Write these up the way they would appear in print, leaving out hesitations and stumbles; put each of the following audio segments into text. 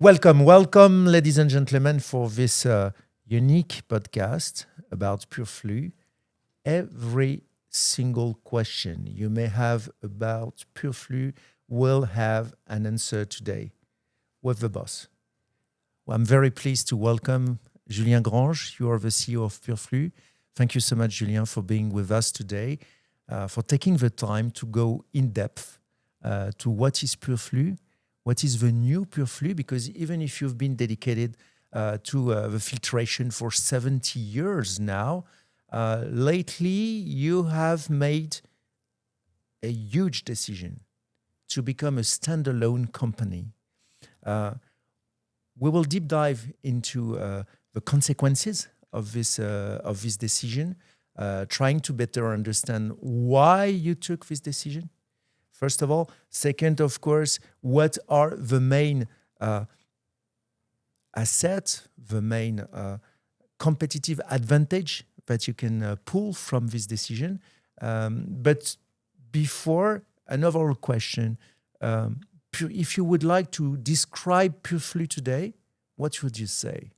Welcome, ladies and gentlemen, for this unique podcast about PureFlux. Every single question you may have about PureFlux will have an answer today with the boss. Well, I'm very pleased to welcome Julien Grange. You are the CEO of PureFlux. Thank you so much, Julien, for being with us today, for taking the time to go in depth to what is PureFlux, what is the new PureFlux, because even if you've been dedicated to the filtration for 70 years now, lately you have made a huge decision to become a standalone company. We will deep dive into the consequences of this decision, trying to better understand why you took this decision. First of all. Second, of course, what are the main assets, the main competitive advantage that you can pull from this decision? But before, another question. If you would like to describe PureFlux today, what would you say?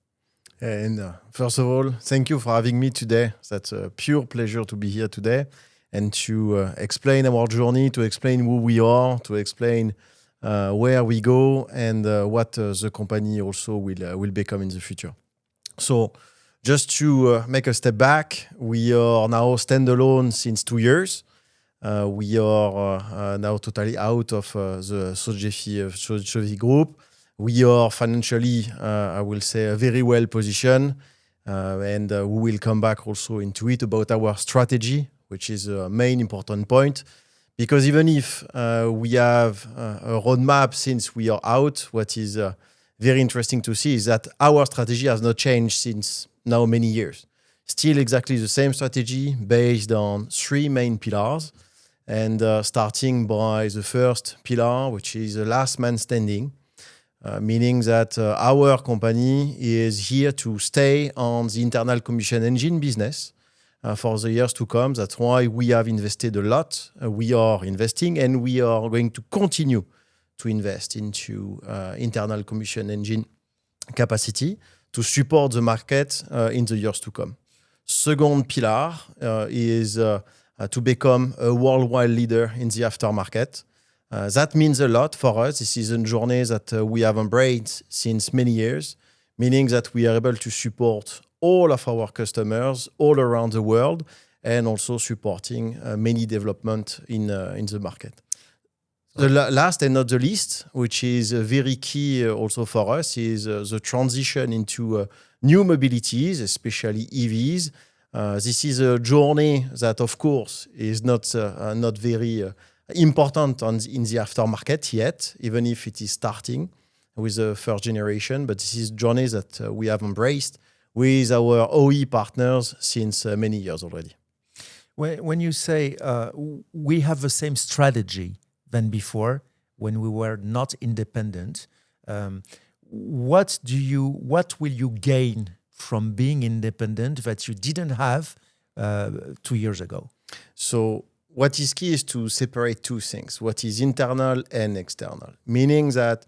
And first of all, thank you for having me today. That's a pure pleasure to be here today and to explain our journey, to explain who we are, to explain where we go and what the company also will become in the future. So just to make a step back, we are now standalone since 2 years. We are now totally out of the Sogefi group. We are financially, I will say, very well positioned, and we will come back also into it about our strategy, which is a main important point. Because even if we have a roadmap since we are out, what is very interesting to see is that our strategy has not changed since now many years. Still exactly the same strategy based on 3 main pillars. And starting by the first pillar, which is the last man standing, meaning that our company is here to stay on the internal combustion engine business for the years to come. That's why we have invested a lot. We are investing and we are going to continue to invest into internal combustion engine capacity to support the market in the years to come. Second pillar is to become a worldwide leader in the aftermarket. That means a lot for us. This is a journey that we have embraced since many years, meaning that we are able to support all of our customers all around the world and also supporting many development in the market. The last and not the least, which is very key also for us, is the transition into new mobilities, especially EVs. This is a journey that, of course, is not very important in the aftermarket yet, even if it is starting with the first generation. But this is a journey that we have embraced with our OE partners since many years already. When you say we have the same strategy than before, when we were not independent, what will you gain from being independent that you didn't have 2 years ago? So what is key is to separate 2 things, what is internal and external. Meaning that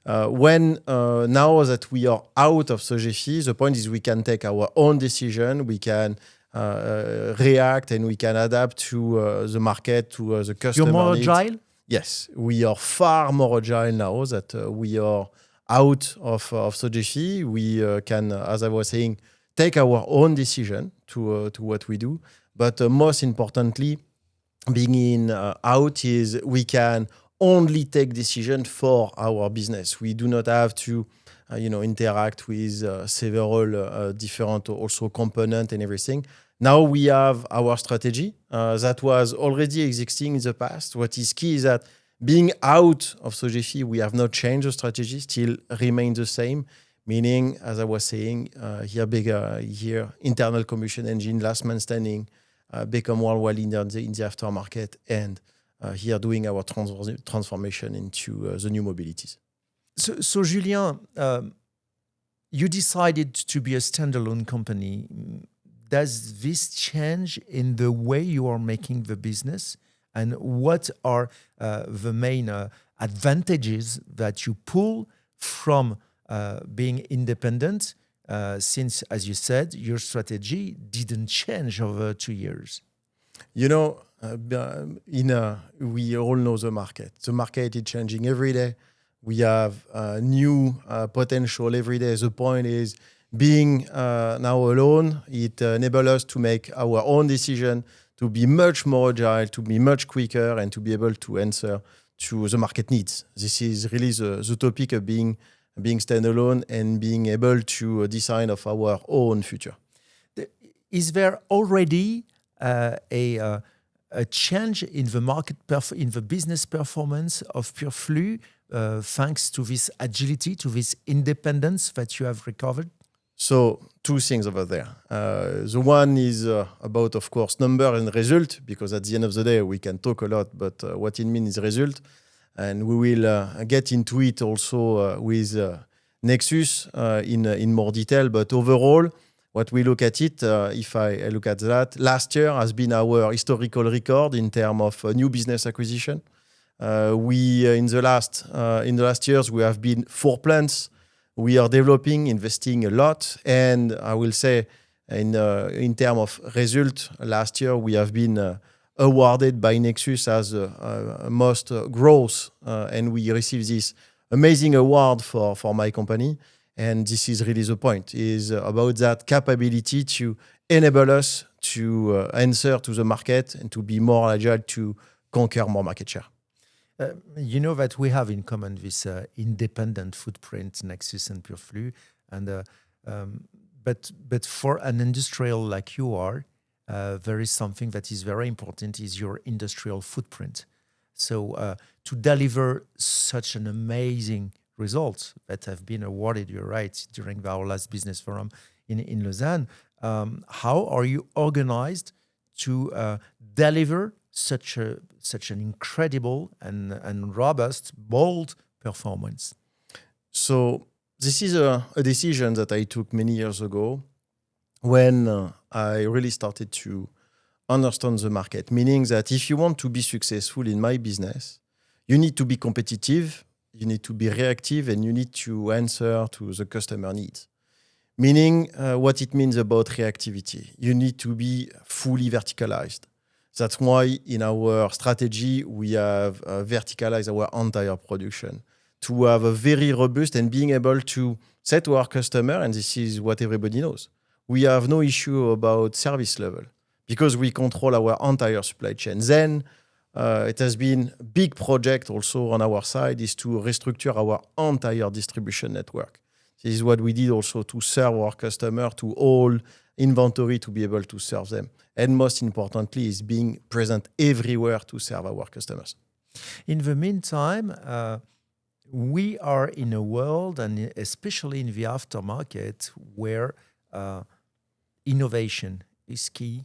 when now that we are out of Sogefi, the point is we can take our own decision, we can react and we can adapt to the market, to the customer You're more needs. agile? Yes, we are far more agile now that we are out of Sogefi. We can, as I was saying, take our own decision to what we do. But most importantly, being out is we can only take decision for our business. We do not have to interact with several different also components and everything. Now we have our strategy that was already existing in the past. What is key is that being out of Sogefi, we have not changed the strategy, still remain the same. Meaning, as I was saying, here internal combustion engine, last man standing, become worldwide leader in the aftermarket, and here doing our transformation into the new mobilities. So Julien, you decided to be a standalone company. Does this change in the way you are making the business? And what are the main advantages that you pull from being independent, since, as you said, your strategy didn't change over 2 years. You know, we all know the market. The market is changing every day. We have new potential every day. The point is, being now alone, it enables us to make our own decision, to be much more agile, to be much quicker, and to be able to answer to the market needs. This is really the topic of being standalone and being able to decide of our own future. Is there already a change in the market, in the business performance of Pureflux, thanks to this agility, to this independence that you have recovered? So 2 things over there. The one is about, of course, number and result, because at the end of the day, we can talk a lot, but what it means is result. And we will get into it also with Nexus in more detail. But overall, what we look at it, if I look at that, last year has been our historical record in terms of new business acquisition. In the last years, we have been 4 plants. We are developing, investing a lot, and I will say, in terms of result, last year we have been awarded by Nexus as most growth, and we received this amazing award for my company. And this is really the point, is about that capability to enable us to answer to the market and to be more agile, to conquer more market share. You know that we have in common this independent footprint, Nexus and Pureflux, and but for an industrial like you are, there is something that is very important, is your industrial footprint. So to deliver such an amazing results that have been awarded, you're right, during our last business forum in Lausanne, how are you organized to deliver such an incredible and robust, bold performance? So this is a decision that I took many years ago when I really started to understand the market, meaning that if you want to be successful in my business, you need to be competitive, you need to be reactive, and you need to answer to the customer needs. Meaning what it means about reactivity. You need to be fully verticalized. That's why in our strategy, we have verticalized our entire production to have a very robust and being able to say to our customer, and this is what everybody knows, we have no issue about service level because we control our entire supply chain. Then it has been a big project also on our side is to restructure our entire distribution network. This is what we did also to serve our customer, to all inventory to be able to serve them. And most importantly is being present everywhere to serve our customers. In the meantime, we are in a world, and especially in the aftermarket, where innovation is key,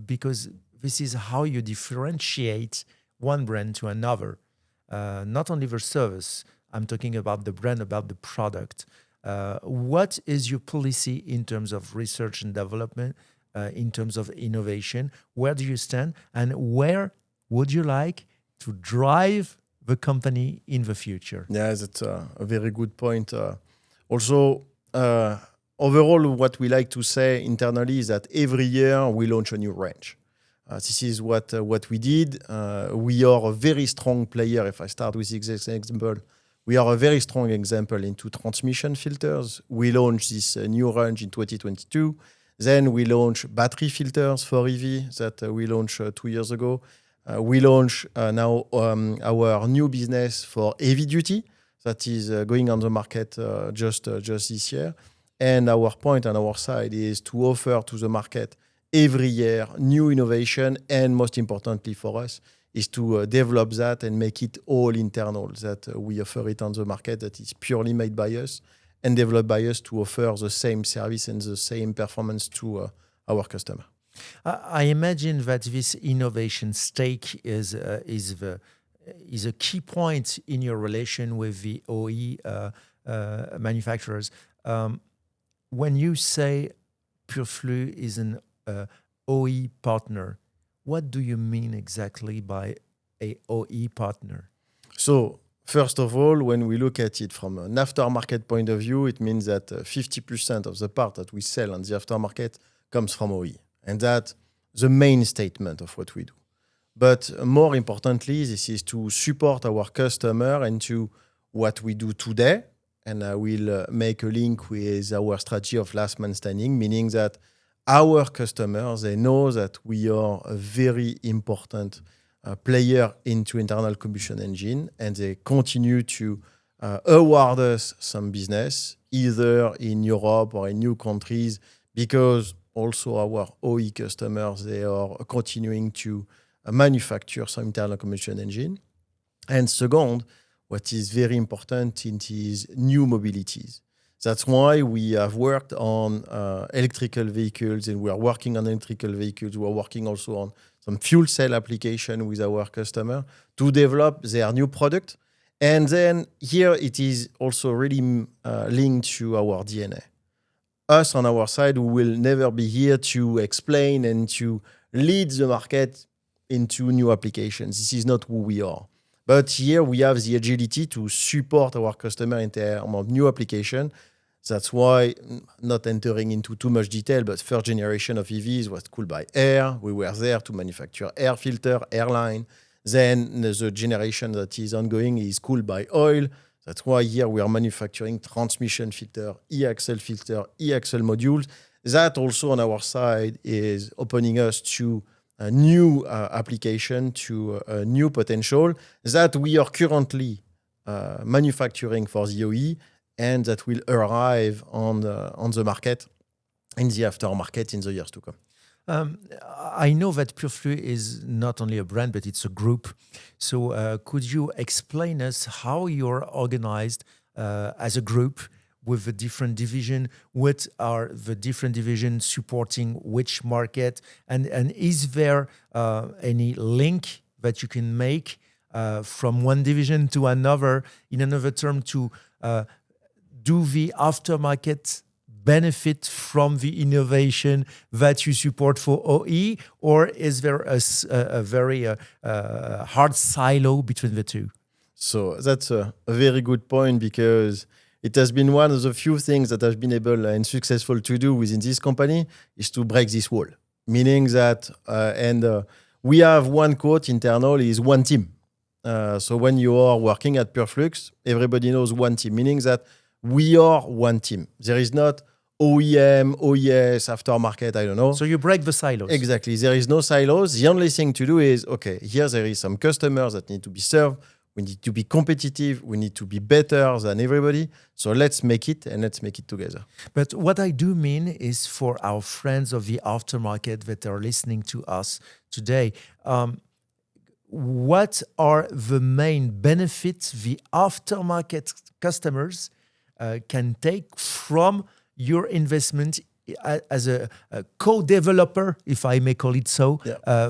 because this is how you differentiate one brand to another. Not only the service, I'm talking about the brand, about the product. What is your policy in terms of research and development, in terms of innovation? Where do you stand? And where would you like to drive the company in the future? Yeah, that's a very good point. Also, overall, what we like to say internally is that every year we launch a new range. This is what we did. We are a very strong player. If I start with this example, we are a very strong example into transmission filters. We launched this new range in 2022. Then we launched battery filters for EV that we launched 2 years ago. We launched now our new business for heavy duty that is going on the market just this year. And our point on our side is to offer to the market every year new innovation, and most importantly for us is to develop that and make it all internal, that we offer it on the market that is purely made by us and developed by us to offer the same service and the same performance to our customer. I imagine that this innovation stake is a key point in your relation with the OE manufacturers. When you say Pureflux is an OE partner, what do you mean exactly by a OE partner? So first of all, when we look at it from an aftermarket point of view, it means that 50% of the part that we sell on the aftermarket comes from OE. And that's the main statement of what we do. But more importantly, this is to support our customer and to what we do today. And I will make a link with our strategy of last man standing, meaning that our customers, they know that we are a very important player into internal combustion engine, and they continue to award us some business, either in Europe or in new countries, because also our OE customers, they are continuing to manufacture some internal combustion engine. And second, what is very important is new mobilities. That's why we have worked on electrical vehicles, and we are working on electrical vehicles. We are working also on some fuel cell application with our customer to develop their new product. And then here it is also really linked to our DNA. Us on our side, we will never be here to explain and to lead the market into new applications. This is not who we are. But here we have the agility to support our customer in terms of new application. That's why, not entering into too much detail, but first generation of EVs was cooled by air. We were there to manufacture air filter, airline. Then the generation that is ongoing is cooled by oil. That's why here we are manufacturing transmission filter, e-axle modules. That also on our side is opening us to a new application, to a new potential that we are currently manufacturing for the OE, and that will arrive on the market in the aftermarket in the years to come. I know that Pureflux is not only a brand, but it's a group. So could you explain us how you're organized as a group with the different division? What are the different divisions supporting which market? And is there any link that you can make from one division to another, in another term, to do the aftermarket benefit from the innovation that you support for OE, or is there a very hard silo between the two? So that's a very good point, because it has been one of the few things that I've been able and successful to do within this company is to break this wall. Meaning that, we have one quote internal is one team. So when you are working at Pureflux, everybody knows one team, meaning that we are one team. There is not OEM, OES, aftermarket, I don't know. So you break the silos. Exactly. There is no silos. The only thing to do is, okay, here there is some customers that need to be served. We need to be competitive. We need to be better than everybody. So let's make it, and let's make it together. But what I do mean is, for our friends of the aftermarket that are listening to us today, what are the main benefits the aftermarket customers can take from your investment as a co-developer, if I may call it so,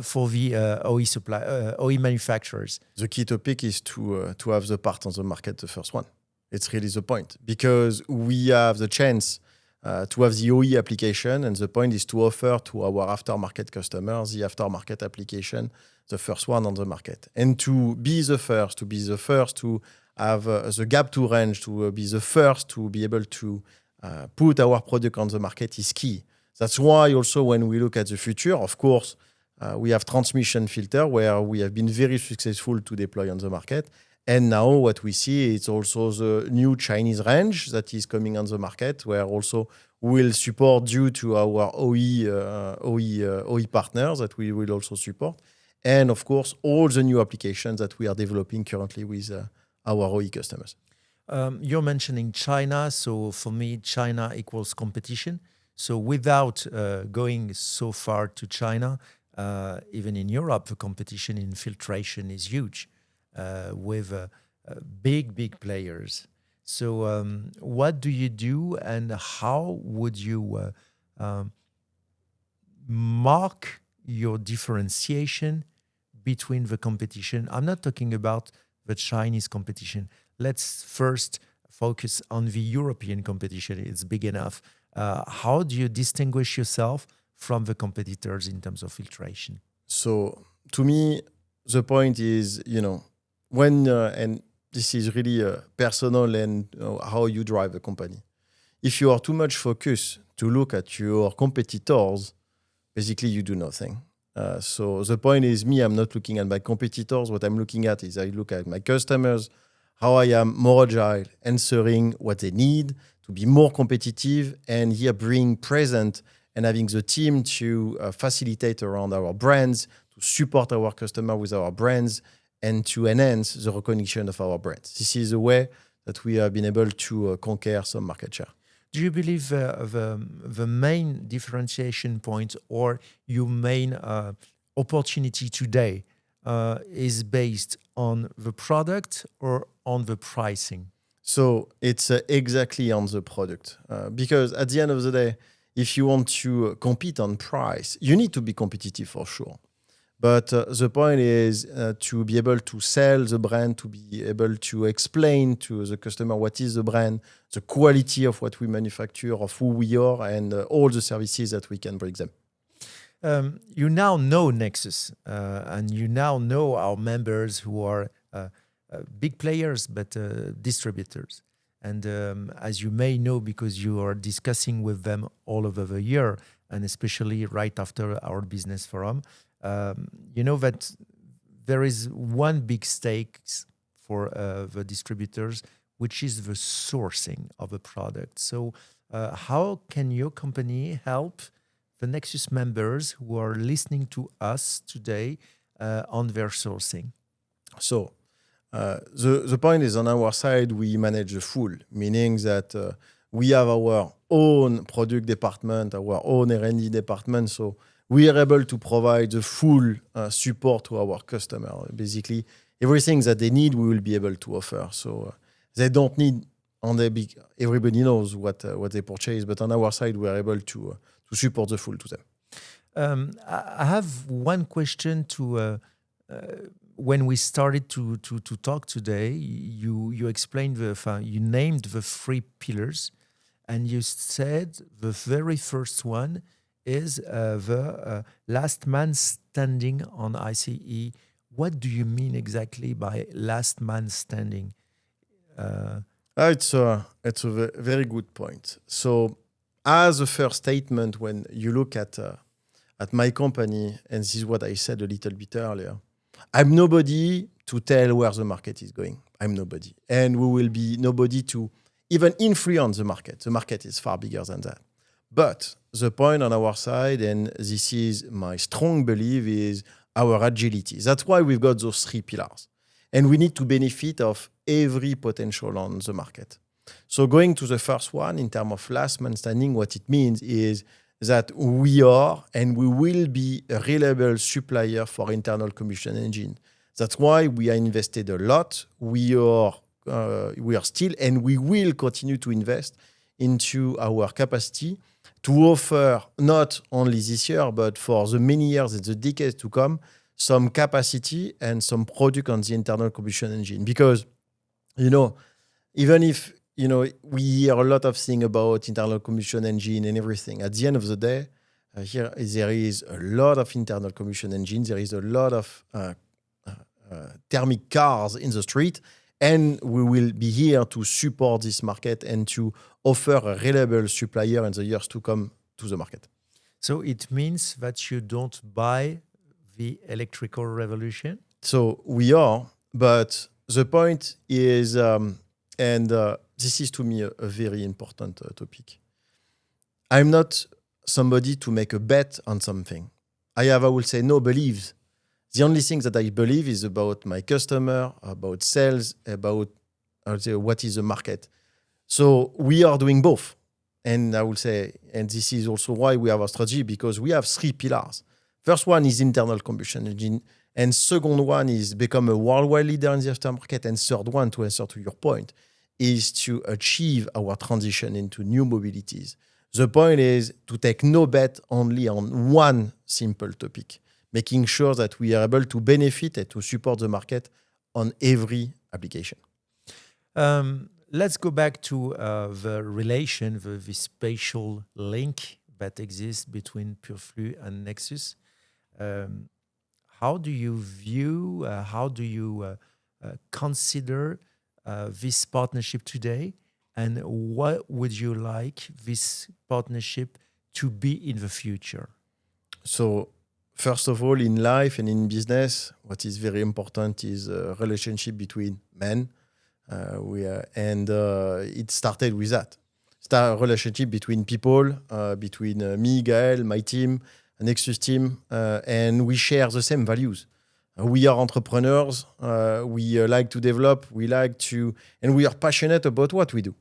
for the OE manufacturers? The key topic is to have the part on the market, the first one. It's really the point, because we have the chance to have the OE application, and the point is to offer to our aftermarket customers the aftermarket application, the first one on the market, and to be the first to have the gap to range, to be the first to be able to put our product on the market is key. That's why also when we look at the future, of course, we have transmission filter where we have been very successful to deploy on the market. And now what we see is also the new Chinese range that is coming on the market, where also we'll support due to our OE partners that we will also support. And of course, all the new applications that we are developing currently with our OE customers. You're mentioning China. So for me, China equals competition. So without going so far to China, even in Europe, the competition in filtration is huge with big players. So what do you do, and how would you mark your differentiation between the competition? I'm not talking about the Chinese competition. Let's first focus on the European competition. It's big enough. How do you distinguish yourself from the competitors in terms of filtration? So to me, the point is, when and this is really personal and how you drive a company. If you are too much focused to look at your competitors, basically you do nothing. So the point is, I'm not looking at my competitors. What I'm looking at is I look at my customers, how I am more agile, answering what they need to be more competitive, and here being present and having the team to facilitate around our brands, to support our customer with our brands, and to enhance the recognition of our brands. This is a way that we have been able to conquer some market share. Do you believe the main differentiation point or your main opportunity today is based on the product or on the pricing? So it's exactly on the product. Because at the end of the day, if you want to compete on price, you need to be competitive for sure. But the point is to be able to sell the brand, to be able to explain to the customer what is the brand, the quality of what we manufacture, of who we are, and all the services that we can bring them. You now know Nexus, and you now know our members who are big players, but distributors. And as you may know, because you are discussing with them all over the year, and especially right after our business forum, you know that there is one big stake for the distributors, which is the sourcing of a product. So how can your company help the Nexus members who are listening to us today on their sourcing? So the point is, on our side, we manage the full, meaning that we have our own product department, our own R&D department. So we are able to provide the full support to our customer. Basically, everything that they need, we will be able to offer. So they don't need on the big. Everybody knows what they purchase, but on our side, we are able to support the full to them. I have one question to. When we started to talk today, you explained you named the 3 pillars, and you said the very first one is the last man standing on ICE. What do you mean exactly by last man standing? It's a very good point. So, as a first statement, when you look at my company, and this is what I said a little bit earlier, I'm nobody to tell where the market is going. I'm nobody. And we will be nobody to even influence the market. The market is far bigger than that. But the point on our side, and this is my strong belief, is our agility. That's why we've got those 3 pillars. And we need to benefit of every potential on the market. So going to the first one, in terms of last man standing, what it means is that we are and we will be a reliable supplier for internal combustion engine. That's why we are invested a lot. We are still, and we will continue to invest into our capacity to offer not only this year, but for the many years and the decades to come, some capacity and some product on the internal combustion engine. Because, even if, we hear a lot of things about internal combustion engine and everything, at the end of the day, here there is a lot of internal combustion engines. There is a lot of thermic cars in the street. And we will be here to support this market and to offer a reliable supplier in the years to come to the market. So it means that you don't buy the electrical revolution? So we are, but the point is, this is to me a very important topic. I'm not somebody to make a bet on something. I will say, no beliefs. The only thing that I believe is about my customer, about sales, about what is the market. So we are doing both. And I will say, and this is also why we have a strategy, because we have 3 pillars. First one is internal combustion engine. And second one is become a worldwide leader in the aftermarket. And third one, to answer to your point, is to achieve our transition into new mobilities. The point is to take no bet only on one simple topic, making sure that we are able to benefit and to support the market on every application. Let's go back to the relation, the spatial link that exists between Purflux and Nexus. How do you view, how do you consider this partnership today, and what would you like this partnership to be in the future? So, first of all, in life and in business, what is very important is a relationship between men. It started with that. Start a relationship between people, between me, Gael, my team, Nexus team, and we share the same values. We are entrepreneurs. We like to develop. And we are passionate about what we do.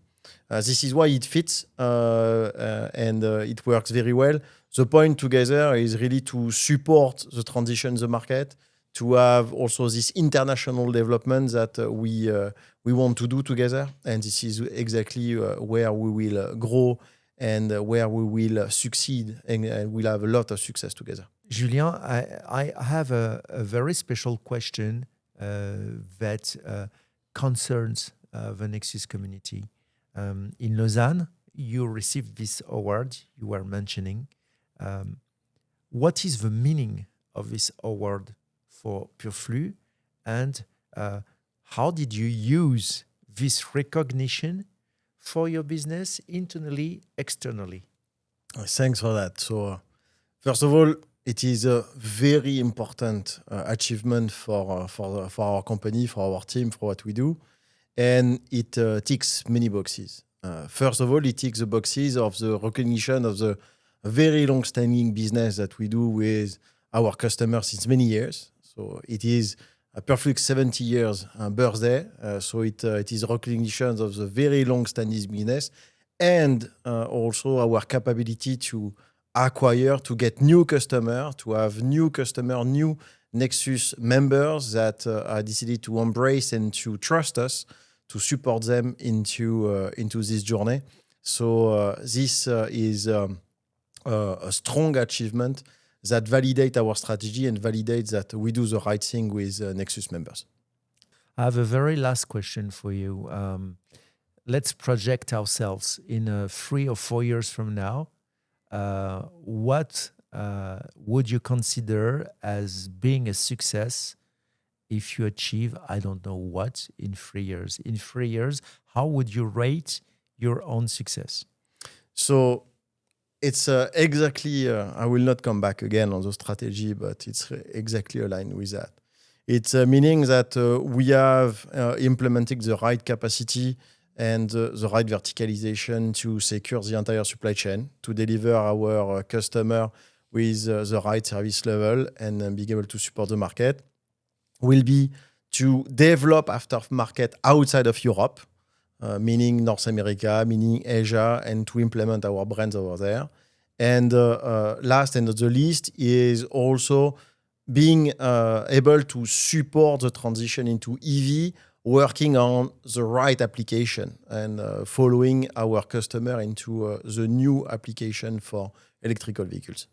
This is why it fits and it works very well. The point together is really to support the transition in the market, to have also this international development that we want to do together. And this is exactly where we will grow and where we will succeed and we'll have a lot of success together. Julien, I have a very special question that concerns the Nexus community. In Lausanne, you received this award you were mentioning. What is the meaning of this award for Pureflux, and how did you use this recognition for your business internally, externally? Thanks for that. So, first of all, it is a very important achievement for our company, for our team, for what we do. And it ticks many boxes. First of all, it ticks the boxes of the recognition of the very long-standing business that we do with our customers since many years. So it is a Pureflux 70 years birthday. So it is recognition of the very long-standing business and also our capability to acquire, to get new customers, to have new Nexus members that are decided to embrace and to trust us, to support them into this journey. So this is a strong achievement that validates our strategy and validates that we do the right thing with Nexus members. I have a very last question for you. Let's project ourselves in 3 or 4 years from now. What would you consider as being a success if you achieve, I don't know what, in 3 years? In 3 years, how would you rate your own success? So it's exactly, I will not come back again on the strategy, but it's exactly aligned with that. It's meaning that we have implemented the right capacity and the right verticalization to secure the entire supply chain, to deliver our customer with the right service level and being able to support the market. Will be to develop aftermarket outside of Europe, meaning North America, meaning Asia, and to implement our brands over there. And last and not the least is also being able to support the transition into EV, working on the right application and following our customer into the new application for electrical vehicles.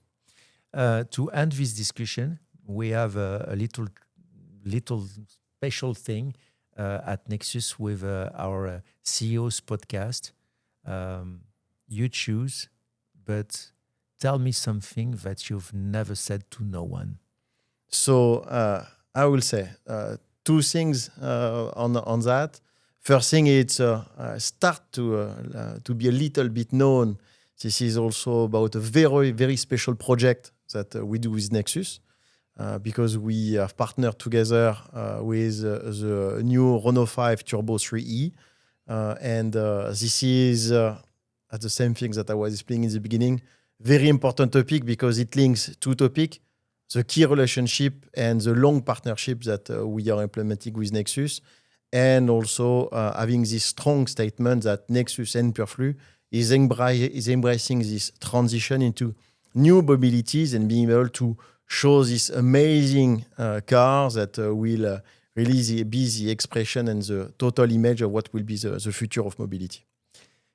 To end this discussion, we have a little special thing at Nexus with our CEO's podcast. You choose, but tell me something that you've never said to no one. So I will say 2 things on that. First thing is start to be a little bit known. This is also about a very, very special project that we do with Nexus. Because we have partnered together with the new Renault 5 Turbo 3e. This is at the same thing that I was explaining in the beginning. Very important topic because it links 2 topics, the key relationship and the long partnership that we are implementing with Nexus. And also having this strong statement that Nexus and Pureflux is embracing this transition into new mobilities and being able to show this amazing car that will really be the expression and the total image of what will be the future of mobility.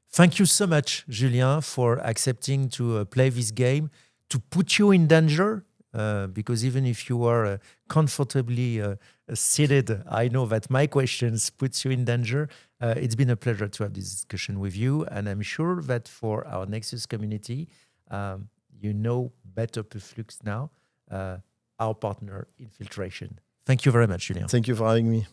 Thank you so much, Julien, for accepting to play this game, to put you in danger, because even if you are comfortably seated, I know that my questions put you in danger. It's been a pleasure to have this discussion with you, and I'm sure that for our Nexus community, you know better Pureflux now, our partner in filtration. Thank you very much, Julien. Thank you for having me.